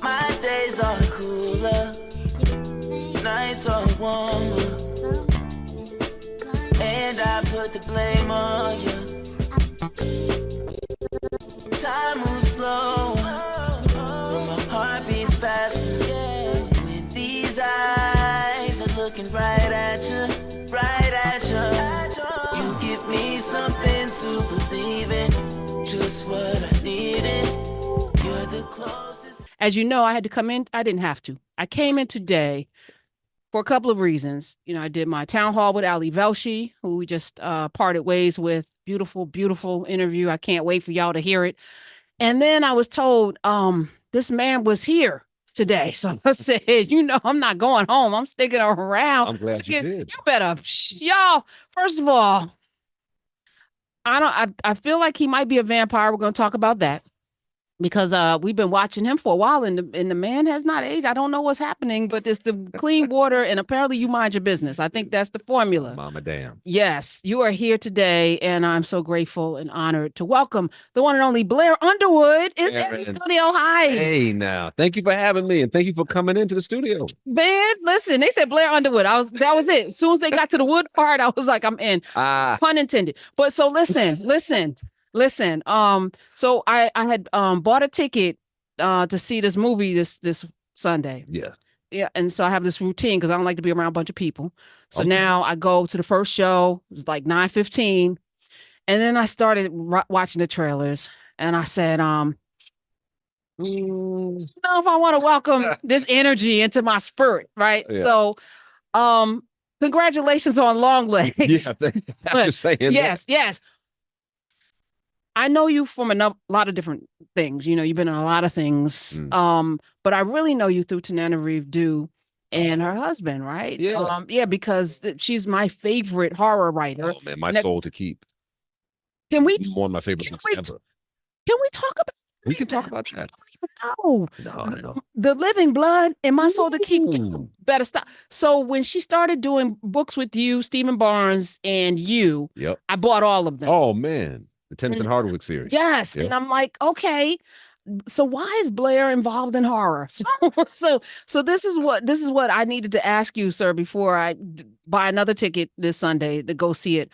My days are cooler, nights are warmer, and I put the blame on you. Time moves slow, but my heart beats faster. When these eyes are looking right at you, right at you. You give me something to believe in, just what I needed. You're the closest. As you know, I had to come in. I didn't have to. I came in today for a couple of reasons. You know, I did my town hall with Ali Velshi, who we just parted ways with. Beautiful, beautiful interview. I can't wait for y'all to hear it. And then I was told this man was here today. So I said, you know, I'm not going home. I'm sticking around. I'm glad you did. You better, y'all, first of all, I feel like he might be a vampire. We're going to talk about that. Because we've been watching him for a while, and the man has not aged. I don't know what's happening, but it's the clean water, and apparently you mind your business. I think that's the formula. Mama damn. Yes, you are here today, and I'm so grateful and honored to welcome the one and only Blair Underwood is in the studio. Hi. Hey, now. Thank you for having me, and thank you for coming into the studio. Man, listen, they said Blair Underwood. That was it. As soon as they got to the wood part, I was like, I'm in. Pun intended. But so listen. So I had bought a ticket to see this movie this Sunday. Yeah. Yeah, and so I have this routine because I don't like to be around a bunch of people. So now I go to the first show. It was like 9:15, and then I started watching the trailers, and I said, I don't know if I want to welcome this energy into my spirit, right? Yeah. So, congratulations on Longlegs. Yeah, I'm just saying. Yes. I know you from a lot of different things. You know, you've been in a lot of things. But I really know you through Tananarive Due and her husband, right? Yeah. Because she's my favorite horror writer. Oh man, my soul to keep. Can we? One of my favorite books ever. Can we talk about? We can talk about that. No. The Living Blood and My Soul to Keep. Better stop. So when she started doing books with you, Stephen Barnes, and you, I bought all of them. Oh man. The Tennyson Hardwick series. Yes. Yep. And I'm like, okay, so why is Blair involved in horror? So this is what I needed to ask you, sir, before I buy another ticket this Sunday to go see it.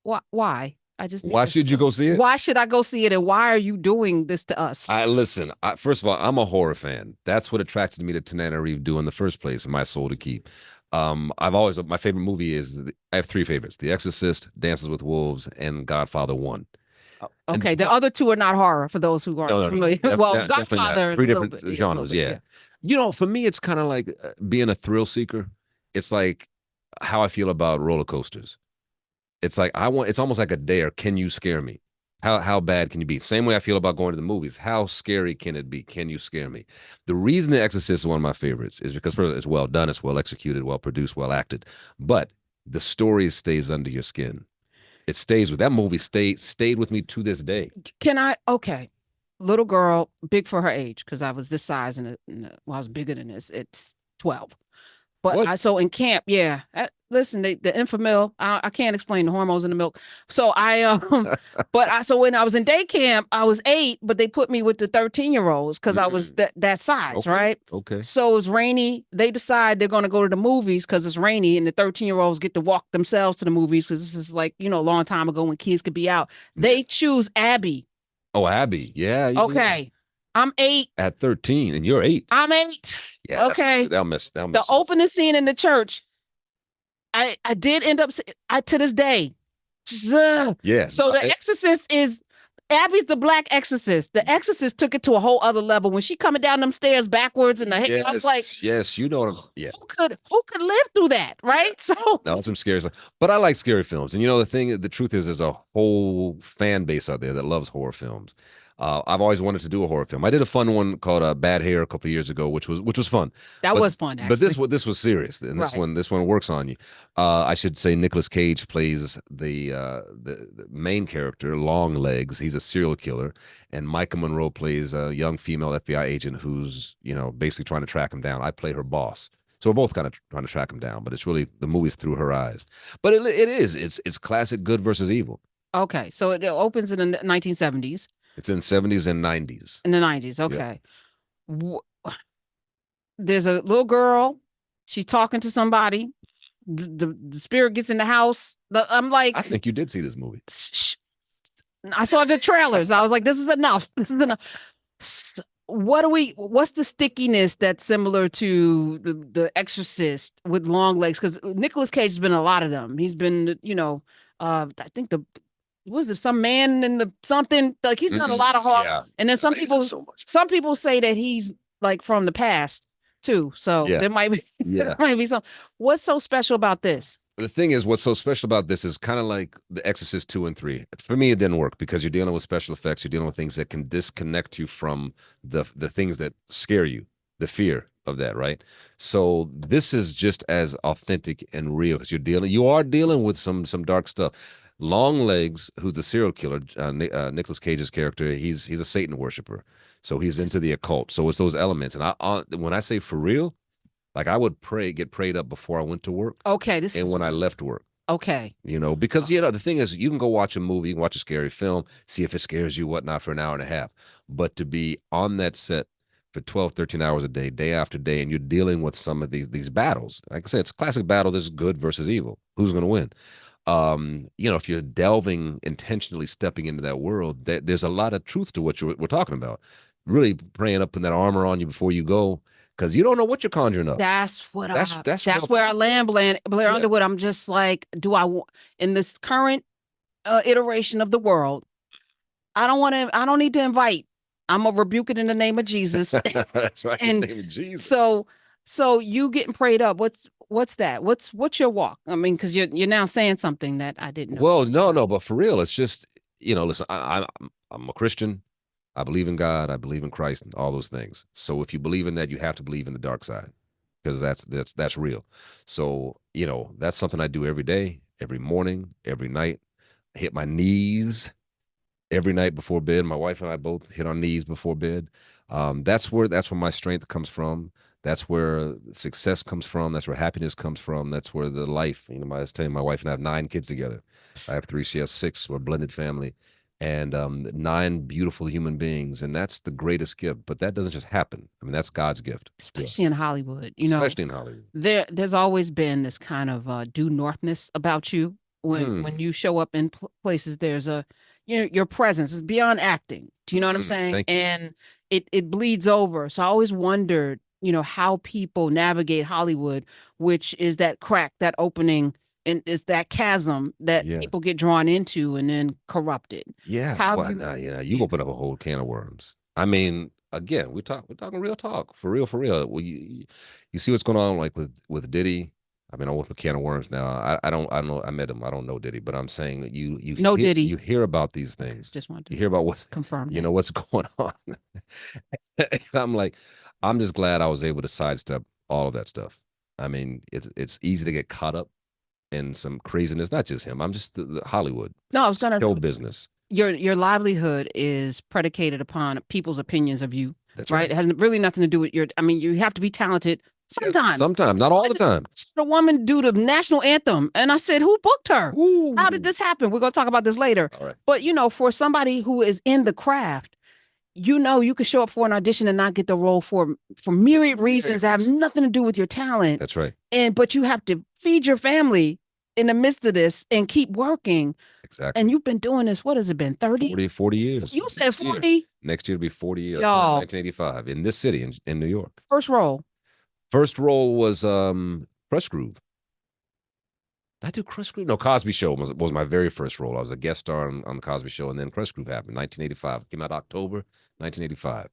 Why? Why should you go see it? Why should I go see it? And why are you doing this to us? Listen, first of all, I'm a horror fan. That's what attracted me to Tananarive Due in the first place, My Soul to Keep. My favorite movie is, I have three favorites: The Exorcist, Dances with Wolves, and Godfather 1. Okay, the other two are not horror for those who aren't familiar. Well, Godfather, three different genres. Yeah. You know, for me, it's kind of like being a thrill seeker. It's like how I feel about roller coasters. It's like it's almost like a dare. Can you scare me? How bad can you be? Same way I feel about going to the movies. How scary can it be? Can you scare me? The reason The Exorcist is one of my favorites is because first, it's well done, it's well executed, well produced, well acted. But the story stays under your skin. It stays with that movie. Stayed with me to this day. Okay, little girl, big for her age, because I was this size and I was bigger than this. It's 12. But so in camp, listen, the Infamil, I can't explain the hormones in the milk. So so when I was in day camp, I was 8, but they put me with the 13-year-olds because I was that size, right? Okay. So it's rainy. They decide they're going to go to the movies because it's rainy, and the 13-year-olds get to walk themselves to the movies because this is like, a long time ago when kids could be out. They choose Abby. Oh, Abby. Yeah. Okay. I'm 8. At 13, and you're 8. I'm 8. Yeah. Okay. They'll miss. The opening scene in the church, I did end up to this day. Yeah. So The Exorcist is Abby's the black exorcist. The Exorcist took it to a whole other level. When she coming down them stairs backwards and I was like, yes, you know what who could live through that, right? So no, some scary stuff. But I like scary films. And the truth is there's a whole fan base out there that loves horror films. I've always wanted to do a horror film. I did a fun one called Bad Hair a couple of years ago, which was fun. That was fun, actually. But this was serious, and this one works on you. I should say Nicolas Cage plays the main character, Longlegs. He's a serial killer, and Micah Monroe plays a young female FBI agent who's basically trying to track him down. I play her boss. So we're both kind of trying to track him down, but it's really the movie's through her eyes. But it's classic good versus evil. Okay, so it opens in the 1970s. It's in 70s and 90s. In the 90s. Okay. There's a little girl. She's talking to somebody. The spirit gets in the house. I'm like, I think you did see this movie. I saw the trailers. I was like, this is enough. This is enough. What's the stickiness that's similar to the Exorcist with Longlegs? Because Nicolas Cage has been in a lot of them. He's been, I think was it some man in the something, like he's done a lot of horror. Yeah. And then some people say that he's like from the past too. So there might be there might be some. What's so special about this? The thing is, what's so special about this is kind of like The Exorcist 2 and 3. For me, it didn't work because you're dealing with special effects. You're dealing with things that can disconnect you from the things that scare you, the fear of that, right? So this is just as authentic and real because you are dealing with some dark stuff. Longlegs, who's the serial killer, Nicolas Cage's character, he's a Satan worshiper, so he's into the occult. So it's those elements, and when I say for real, like I would get prayed up before I went to work. Okay, when I left work. Okay. Because the thing is, you can go watch a movie, you can watch a scary film, see if it scares you, whatnot, for an hour and a half. But to be on that set for 12, 13 hours a day after day, and you're dealing with some of these battles. Like I said, it's a classic battle. There's good versus evil. Who's going to win? If you're delving, intentionally stepping into that world, there's a lot of truth to what we're talking about. Really praying up, putting that armor on you before you go, because you don't know what you're conjuring up. That's where I land, Blair Underwood. I'm just like, do I want in this current iteration of the world? I don't need to invite. I'm gonna rebuke it in the name of Jesus. That's right. And in the name of Jesus. So you getting prayed up? What's that? What's your walk? I mean, because you're now saying something that I didn't know. Well, no, but for real, it's just listen. I'm a Christian. I believe in God. I believe in Christ and all those things. So if you believe in that, you have to believe in the dark side because that's real. So, that's something I do every day, every morning, every night. I hit my knees every night before bed. My wife and I both hit our knees before bed. That's where my strength comes from. That's where success comes from. That's where happiness comes from. That's where the life, I was telling my wife and I have 9 kids together. I have 3, she has 6. We're a blended family. And 9 beautiful human beings, and that's the greatest gift. But that doesn't just happen. I mean, that's God's gift, especially in Hollywood. Especially in Hollywood, there's always been this kind of due northness about you when you show up in places. There's your presence is beyond acting. Do you know what I'm saying? And it bleeds over. So I always wondered, how people navigate Hollywood, which is that crack, that opening. And it's that chasm that people get drawn into and then corrupted. Yeah. You open up a whole can of worms. I mean, again, we're talking real talk, for real. Well, you see what's going on, like with Diddy. I mean, I open a can of worms now. I don't know. I met him. I don't know Diddy, but I'm saying that you Diddy. You hear about these things. Just want to you hear about what's confirmed. What's going on. I'm like, I'm just glad I was able to sidestep all of that stuff. I mean, it's easy to get caught up in some craziness. Not just him. I'm just the Hollywood. No, I was gonna show business. Your livelihood is predicated upon people's opinions of you. That's right. It has really nothing to do with you have to be talented sometimes. Sometimes, not all the time. The woman do the national anthem, and I said, "Who booked her? Ooh. How did this happen?" We're gonna talk about this later. All right. But for somebody who is in the craft, you could show up for an audition and not get the role for myriad reasons that have nothing to do with your talent. That's right. But you have to feed your family in the midst of this and keep working. Exactly. And you've been doing this, what has it been, 30? 40 years. You said 40? Next year will be 40 years. Y'all. 1985 in this city, in New York. First role was Crush Groove. Did I do Crush Groove? No, Cosby Show was my very first role. I was a guest star on the Cosby Show, and then Crush Groove happened, 1985. Came out October 1985.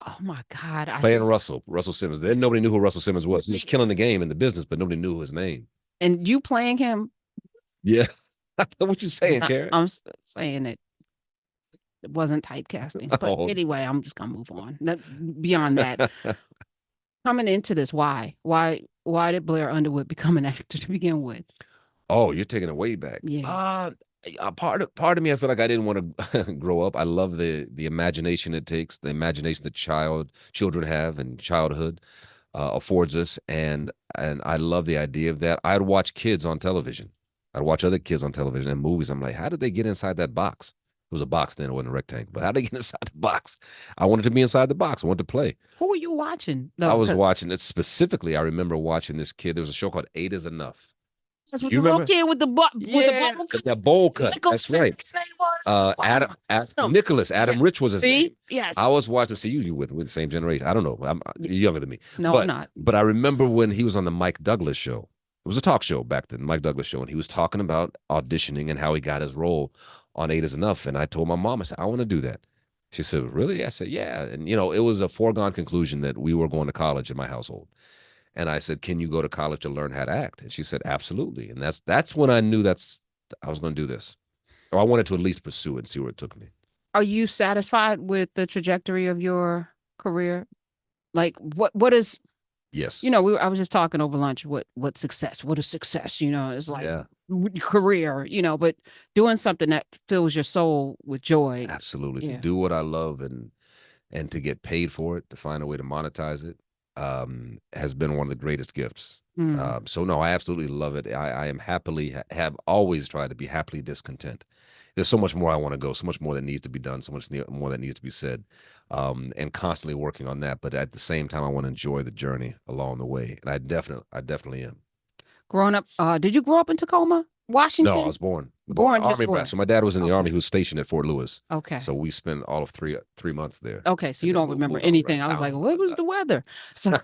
Oh my God. Playing Russell Simmons. Then nobody knew who Russell Simmons was. He was killing the game in the business, but nobody knew his name. And you playing him? Yeah. What you saying, Karen? I'm saying it wasn't typecasting. But anyway, I'm just gonna move on. Beyond that, coming into this, why did Blair Underwood become an actor to begin with? Oh, you're taking it way back. Yeah. Part of me, I feel like I didn't want to grow up. I love the imagination it takes, the imagination that children have and childhood affords us, and I love the idea of that. I'd watch kids on television. I'd watch other kids on television and movies. I'm like, how did they get inside that box? was a box then, it wasn't a rectangle. But how did I get inside the box? I wanted to be inside the box. I wanted to play. Who were you watching? I was watching it specifically. I remember watching this kid. There was a show called 8 is Enough. That's with You the little remember? kid with the bowl cut. That bowl cut. Nicolas That's right. Cage's name was? Adam Rich was his name. Yes. I was watching. See, you with the same generation. I don't know. You're younger than me. No, I'm not. But I remember when he was on the Mike Douglas show. It was a talk show back then, Mike Douglas show, and he was talking about auditioning and how he got his role on 8 is Enough. And I told my mom, I said, I want to do that. She said, really? I said, yeah. And, you know, it was a foregone conclusion that we were going to college in my household. And I said, can you go to college to learn how to act? And she said, absolutely. And that's when I knew I was going to do this. Or I wanted to at least pursue it and see where it took me. Are you satisfied with the trajectory of your career? Like what is, yes. You know, I was just talking over lunch, what success, what is success? You know, it's like career, you know, but doing something that fills your soul with joy. Absolutely. To do what I love and to get paid for it, to find a way to monetize it, has been one of the greatest gifts. So no, I absolutely love it. I am have always tried to be happily discontent. There's so much more I want to go, so much more that needs to be done, so much more that needs to be said, and constantly working on that. But at the same time, I want to enjoy the journey along the way, and I definitely am. Growing up, did you grow up in Tacoma, Washington? No, I was born Army brat. So my dad was in the Army. He was stationed at Fort Lewis. Okay. So we spent all of three months there. Okay, so you don't remember anything. I was like, what was the weather? So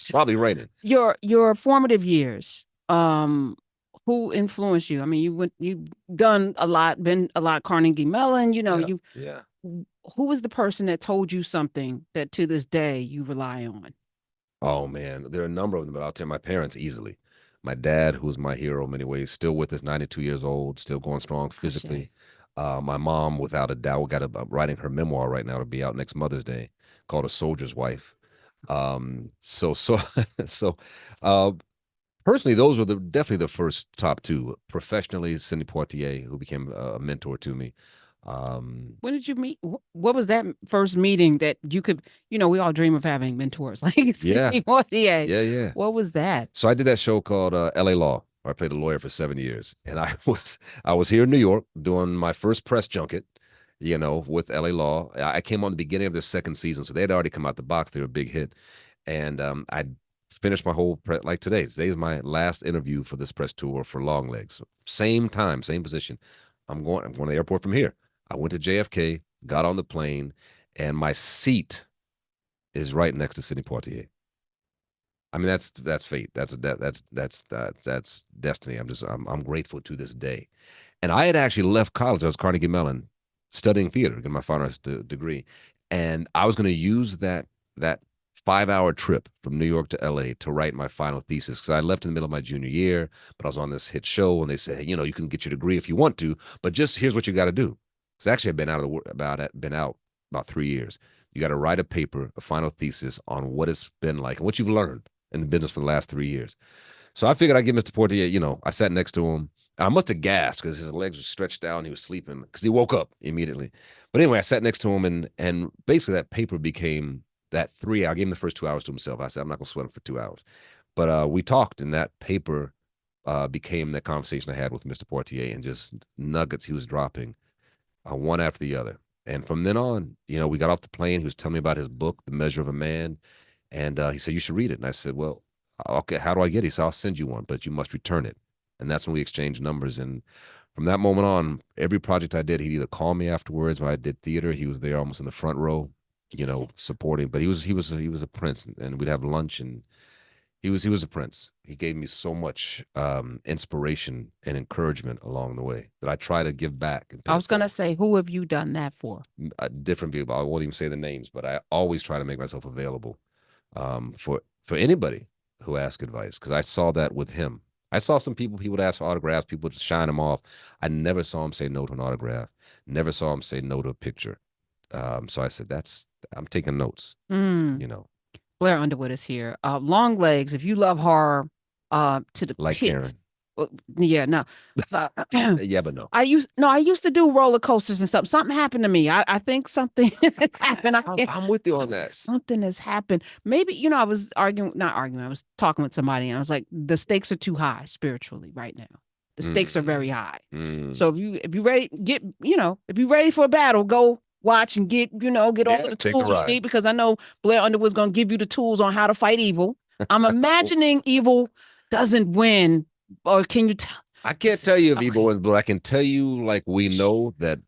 probably raining. Your formative years, who influenced you? I mean, you've done a lot, been a lot Carnegie Mellon, you know, who was the person that told you something that to this day you rely on? Oh man, there are a number of them, but I'll tell my parents easily. My dad, who was my hero in many ways, still with us, 92 years old, still going strong physically. My mom, without a doubt, writing her memoir right now to be out next Mother's Day, called A Soldier's Wife. Personally, those were definitely the first top two. Professionally, Sidney Poitier, who became a mentor to me. When did you meet? What was that first meeting that you could, you know, we all dream of having mentors like Sidney Poitier. Yeah. What was that? So I did that show called LA Law, where I played a lawyer for 7 years. And I was here in New York doing my first press junket, you know, with LA Law. I came on the beginning of their second season, so they had already come out the box. They were a big hit. And I finished my whole like today. Today is my last interview for this press tour for Longlegs. Same time, same position. I'm going to the airport from here. I went to JFK, got on the plane, and my seat is right next to Sidney Poitier. I mean, that's fate. That's destiny. I'm grateful to this day. And I had actually left college. I was Carnegie Mellon studying theater, getting my fine arts degree, and I was going to use that 5-hour trip from New York to LA to write my final thesis, because I left in the middle of my junior year, but I was on this hit show, and they said, hey, you know, you can get your degree if you want to, but just here's what you got to do. Because actually I've been out about 3 years. You got to write a paper, a final thesis on what it's been like and what you've learned in the business for the last 3 years. So I figured I'd give Mr. Poitier, you know, I sat next to him. And I must have gasped because his legs were stretched out and he was sleeping because he woke up immediately. But anyway, I sat next to him, and basically that paper became that 3 hour. I gave him the first 2 hours to himself. I said, I'm not going to sweat him for 2 hours. But we talked, and that paper became that conversation I had with Mr. Poitier, and just nuggets he was dropping one after the other. And from then on, you know, we got off the plane. He was telling me about his book, The Measure of a Man. And he said, you should read it. And I said, well, okay, how do I get it? He said, I'll send you one, but you must return it. And that's when we exchanged numbers. And from that moment on, every project I did, he'd either call me afterwards. When I did theater, he was there almost in the front row, you know, supporting. But he was a prince, and we'd have lunch, and he was a prince. He gave me so much inspiration and encouragement along the way that I try to give back. I was gonna say, who have you done that for? Different people. I won't even say the names, but I always try to make myself available for anybody who asks advice, because I saw that with him. I saw some people, he would ask for autographs, people would shine him off. I never saw him say no to an autograph. Never saw him say no to a picture. So I said, I'm taking notes, you know. Blair Underwood is here. Longlegs, if you love horror, to the like pits. Karen. Yeah, no. Yeah, but no. I used to do roller coasters and stuff. Something happened to me. I think something happened. I'm with you on that. Something has happened. Maybe, you know, I was not arguing. I was talking with somebody, and I was like, the stakes are too high spiritually right now. The stakes are very high. Mm. So if you ready, if you're ready for a battle, go watch and get all of the tools you need, because I know Blair Underwood's going to give you the tools on how to fight evil. I'm imagining evil doesn't win, or can you tell? I can't tell you if evil wins, but I can tell you, like, we know that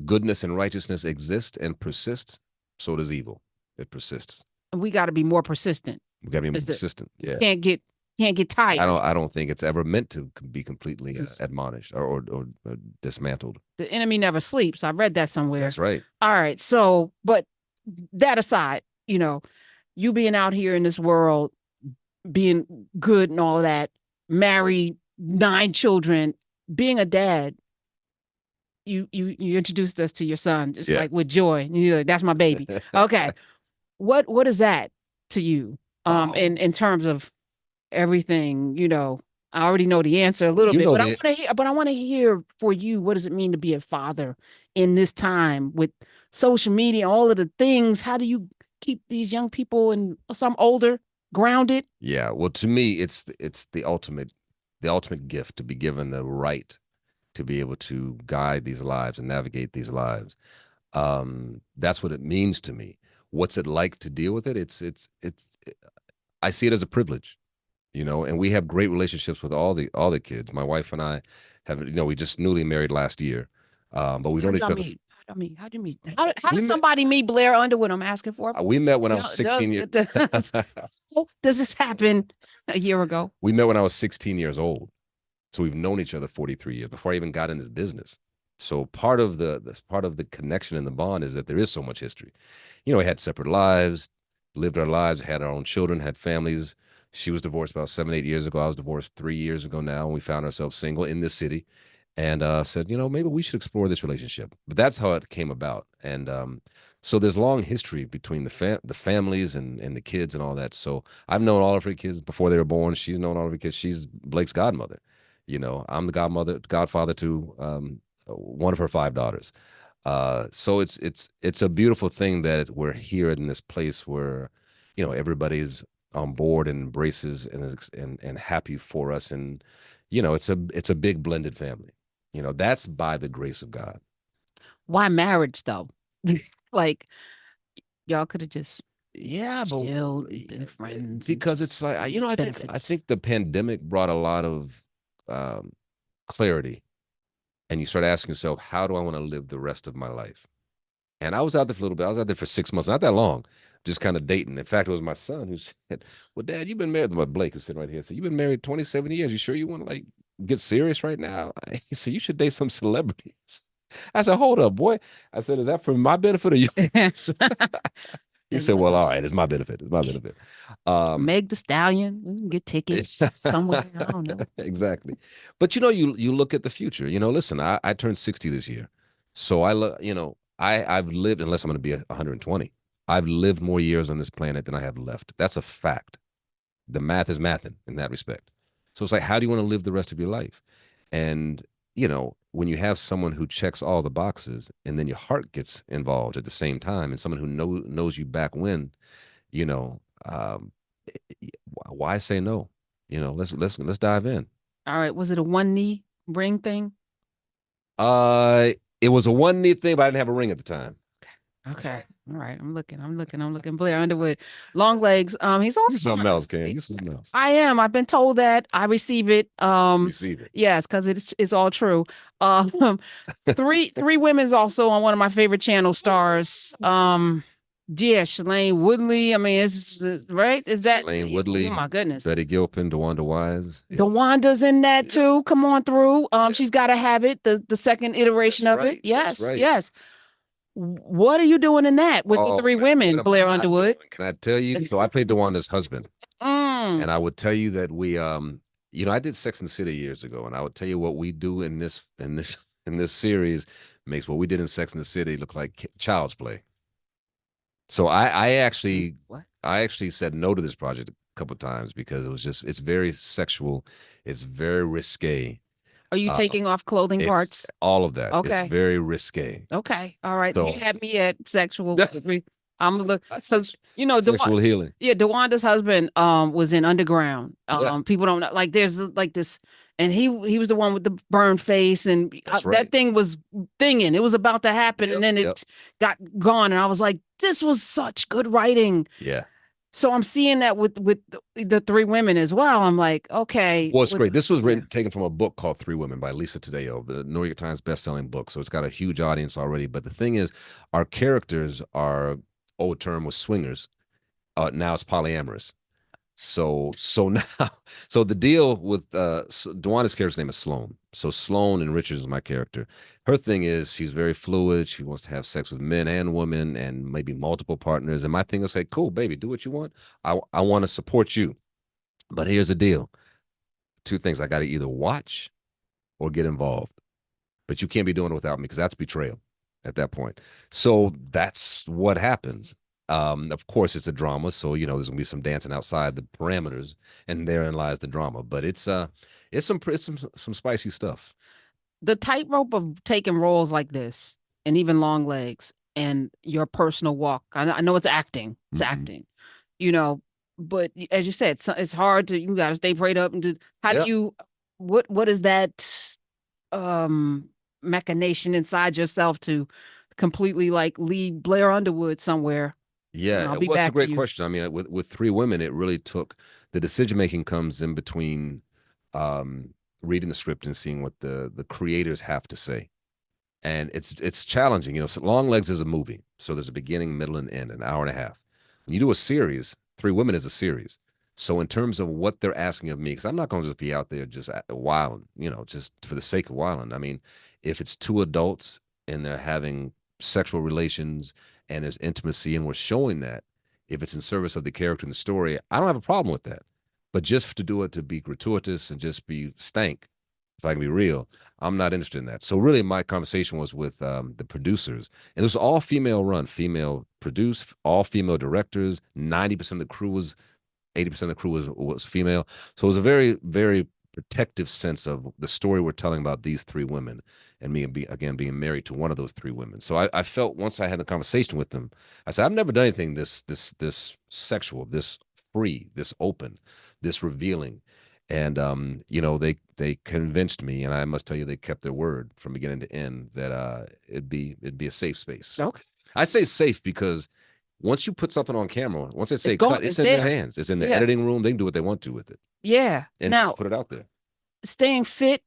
goodness and righteousness exist and persist. So does evil. It persists. And we got to be more persistent. We got to be more persistent. Yeah. Can't get tired. I don't think it's ever meant to be completely admonished or dismantled. The enemy never sleeps. I read that somewhere. That's right. All right. So, but that aside, you being out here in this world, being good and all of that, married, 9 children, being a dad, you introduced us to your son, just like with joy. And you're like, that's my baby. Okay. What is that to you? In terms of everything, I already know the answer a little bit, but I want to hear for you, what does it mean to be a father in this time with social media, all of the things? How do you keep these young people, and some older, grounded? Yeah. Well, to me, it's the ultimate gift to be given the right to be able to guide these lives and navigate these lives. That's what it means to me. What's it like to deal with it? I see it as a privilege, and we have great relationships with all the kids. My wife and I have, we just newly married last year, but we've known each other. How'd you meet? How does somebody meet Blair Underwood? I'm asking for. We met when I was 16 years. Does this happen a year ago? We met when I was 16 years old. So we've known each other 43 years before I even got in this business. So part of the connection and the bond is that there is so much history. We had separate lives, lived our lives, had our own children, had families. She was divorced about 7-8 years ago. I was divorced 3 years ago now, and we found ourselves single in this city, and said, maybe we should explore this relationship. But that's how it came about. And so there's long history between the families and the kids and all that. So I've known all of her kids before they were born. She's known all of her kids. She's Blake's godmother. I'm the godfather to one of her 5 daughters. So it's a beautiful thing that we're here in this place where, everybody's on board and embraces and happy for us. And, it's a big blended family. That's by the grace of God. Why marriage though? Like, y'all could have just chilled, been friends. Because it's like, I think the pandemic brought a lot of clarity, and you start asking yourself, how do I want to live the rest of my life? And I was out there for a little bit. I was out there for 6 months, not that long, just kind of dating. In fact, it was my son who said, well, Dad, you've been married. Blake, who's sitting right here, said, you've been married 27 years. You sure you want to get serious right now? He said, you should date some celebrities. I said, hold up, boy. I said, is that for my benefit or yours? He said, well, all right, it's my benefit. It's my benefit. Meg the Stallion, we can get tickets somewhere. I don't know. Exactly. But, you look at the future. Listen, I turned 60 this year. So I've lived, unless I'm going to be 120, I've lived more years on this planet than I have left. That's a fact. The math is mathing in that respect. So it's like, how do you want to live the rest of your life? And, when you have someone who checks all the boxes and then your heart gets involved at the same time, and someone who knows you back when, why say no? Let's dive in. All right. Was it a 1 knee ring thing? It was a 1 knee thing, but I didn't have a ring at the time. Okay. All right. I'm looking. Blair Underwood, Longlegs. He's also something else, Ken. He's something else. I am. I've been told that. I receive it. Receive it. Yes, because it's all true. Three women's also on one of my favorite channel stars. Shailene Woodley. I mean, it's right. Is that Shailene Woodley? Oh my goodness. Betty Gilpin, DeWanda Wise. Yeah. DeWanda's in that too. Come on through. She's got to have it. The second iteration of it. Yes. Yes. What are you doing in that with the 3 women, Blair Underwood? Can I tell you? So I played DeWanda's husband, and I would tell you that we, I did Sex and the City years ago, and I would tell you what we do in this series makes what we did in Sex and the City look like child's play. So I actually said no to this project a couple of times because it's very sexual, it's very risque. Are you taking off clothing parts? All of that. Okay. It's very risque. Okay. All right. So, you had me at sexual. I'm look because Sexual healing. Yeah, DeWanda's husband was in Underground. Yeah. People don't know, like there's like this, and he was the one with the burned face, and that thing was thinging. It was about to happen, and then it got gone, and I was like, this was such good writing. Yeah. So I'm seeing that with the three women as well. I'm like, okay. Well, it's great. This was taken from a book called Three Women by Lisa Taddeo, the New York Times bestselling book. So it's got a huge audience already. But the thing is, our characters are, old term was swingers. Now it's polyamorous. So now, so the deal with Dwanda's character's name is Sloane. So Sloane and Richards is my character. Her thing is she's very fluid. She wants to have sex with men and women and maybe multiple partners. And my thing is say, cool, baby, do what you want. I want to support you. But here's the deal. Two things. I got to either watch or get involved. But you can't be doing it without me because that's betrayal at that point. So that's what happens. Of course, it's a drama, so there's gonna be some dancing outside the parameters, and therein lies the drama. But it's some spicy stuff. The tightrope of taking roles like this, and even Longlegs, and your personal walk. I know it's acting. It's acting, but as you said, it's hard to. You got to stay prayed up and do. How do you? What is that machination inside yourself to completely like lead Blair Underwood somewhere? Yeah, well, that's a great question. I mean, with three women, it really took the decision making comes in between reading the script and seeing what the creators have to say, and it's challenging. So Longlegs is a movie, so there's a beginning, middle, and end, an hour and a half. When you do a series, Three Women is a series. So in terms of what they're asking of me, because I'm not going to just be out there just wilding, just for the sake of wilding. I mean, if it's two adults and they're having sexual relations and there's intimacy and we're showing that, if it's in service of the character and the story, I don't have a problem with that. But just to do it to be gratuitous and just be stank, if I can be real, I'm not interested in that. So really my conversation was with the producers, and it was all female run, female produced, all female directors. 90% of the crew was 80% of the crew was female. So it was a very, very protective sense of the story we're telling about these three women and me being married to one of those three women. So I felt once I had the conversation with them, I said, I've never done anything this sexual, this free, this open, this revealing. And they convinced me, and I must tell you, they kept their word from beginning to end that it'd be a safe space. Okay. I say safe because once you put something on camera, once they say cut, it's in their hands. It's in the editing room. They can do what they want to with it. Yeah. And now, just put it out there. Staying fit.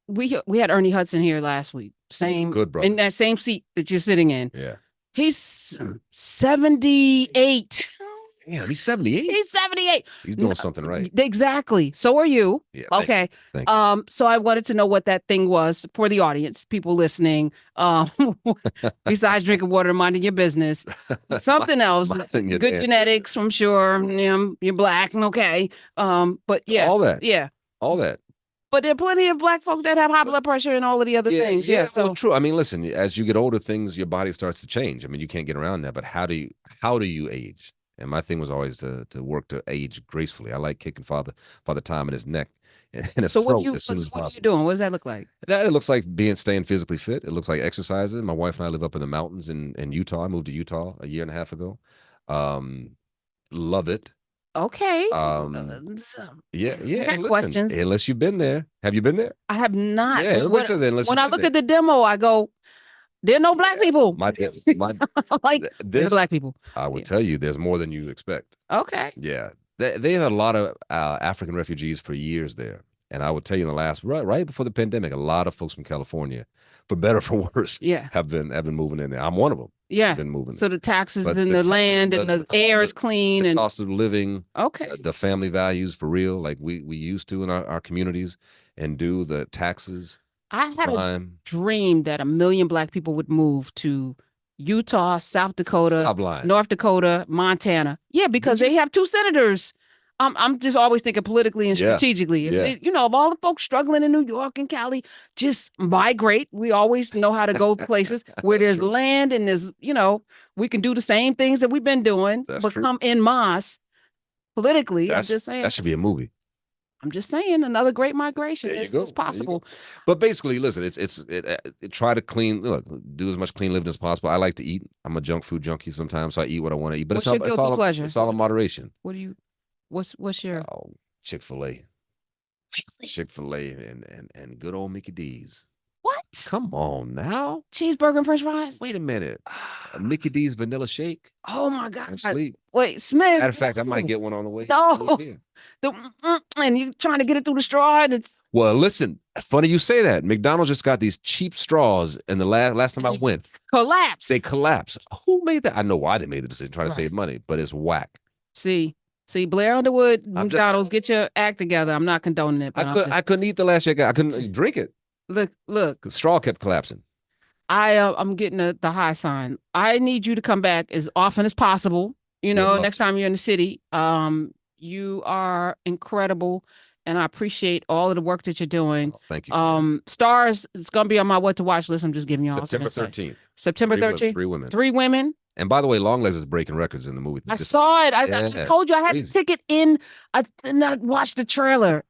We had Ernie Hudson here last week. Good brother. In that same seat that you're sitting in. Yeah. He's 78. Yeah, he's 78. He's 78. He's doing something right. Exactly. So are you. Yeah. Okay. Thanks. So I wanted to know what that thing was for the audience, people listening. Besides drinking water and minding your business, something else. Good genetics, I'm sure. You're black. Okay. But yeah. All that. Yeah. All that. But there are plenty of black folk that have high blood pressure and all of the other things. Yeah. So true. I mean, listen, as you get older, your body starts to change. I mean, you can't get around that. But how do you age? And my thing was always to work to age gracefully. I like kicking Father Time in his neck and his throat as soon as possible. What are you doing? What does that look like? It looks like staying physically fit. It looks like exercising. My wife and I live up in the mountains in Utah. I moved to Utah a year and a half ago. Love it. Okay. Yeah. I got questions. Unless you've been there. Have you been there? I have not. Yeah, when I look at the demo, I go, there are no black people. Like, there's black people. I would tell you, there's more than you expect. Okay. Yeah. They had a lot of African refugees for years there. And I would tell you in the last, right before the pandemic, a lot of folks from California, for better or for worse, have been moving in there. I'm one of them. Yeah. Been moving. So the taxes and the land and the air is clean. The and cost of living. Okay. The family values for real, like we used to in our communities, and do the taxes. I had a dream that 1 million black people would move to Utah, South Dakota, North Dakota, Montana. Yeah, because they have 2 senators. I'm just always thinking politically and strategically. Of all the folks struggling in New York and Cali, just migrate. We always know how to go places where there's land and there's, we can do the same things that we've been doing, but come en masse politically. I'm just saying. That should be a movie. I'm just saying, another great migration is possible. But basically, listen, try to do as much clean living as possible. I like to eat. I'm a junk food junkie sometimes, so I eat what I want to eat. But what's your guilty pleasure? It's all in moderation. What's your Chick-fil-A? Chick-fil-A and good old Mickey D's. What? Come on now. Cheeseburger and French fries? Wait a minute. Mickey D's vanilla shake? Oh my God. I'm sleep. Wait, Smith. Matter of fact, I might get one on the way. No. And you trying to get it through the straw and it's well, listen, funny you say that. McDonald's just got these cheap straws and the last time I went. Collapse. They collapse. Who made that? I know why they made the decision, trying to save money, but it's whack. See, Blair Underwood, McDonald's, get your act together. I'm not condoning it. I couldn't eat the last shake. I couldn't drink it. Look. The straw kept collapsing. I'm getting the high sign. I need you to come back as often as possible. Next time you're in the city. You are incredible, and I appreciate all of the work that you're doing. Oh, thank you. Stars, it's gonna be on my what to watch list. I'm just giving you all September 13th. September 13th. 3 women. 3 women. And by the way, Longlegs is breaking records in the movie. I saw it. I told you I had a ticket in. I watched the trailer.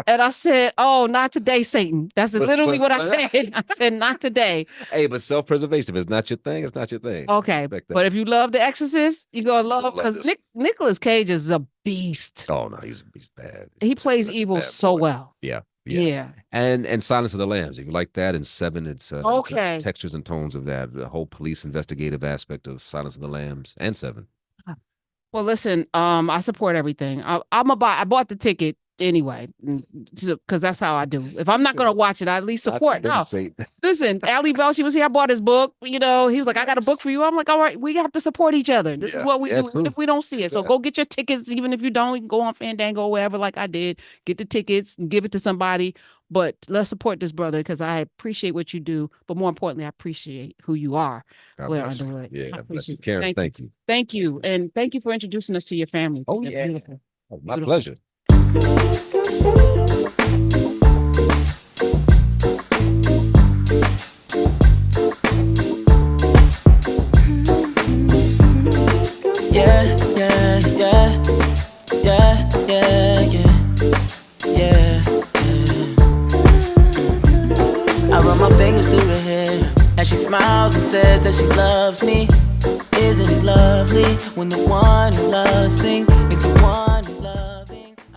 And I said, oh, not today, Satan. That's literally what I said. I said, not today. Hey, but self-preservation, if it's not your thing, it's not your thing. Okay. But if you love The Exorcist, you're going to love, because Nicolas Cage is a beast. Oh, no, he's bad. He plays evil so well. Yeah. And Silence of the Lambs, if you like that, and 7, it's okay. Textures and tones of that, the whole police investigative aspect of Silence of the Lambs, and 7. Well, listen, I support everything. I bought the ticket anyway, because that's how I do. If I'm not going to watch it, I at least support. No, listen, Ali Bell, she was here. I bought his book. He was like, I got a book for you. I'm like, all right, we have to support each other. This is what we do, even if we don't see it. So go get your tickets. Even if you don't, you can go on Fandango or wherever, like I did. Get the tickets and give it to somebody. But let's support this brother, because I appreciate what you do. But more importantly, I appreciate who you are, Blair Underwood. Yeah, bless you, Karen. Thank you. Thank you. And thank you for introducing us to your family. Oh, yeah. Beautiful. Oh, my pleasure. I run my fingers through her hair, and she smiles and says that she loves me. Isn't it lovely when the one you love's think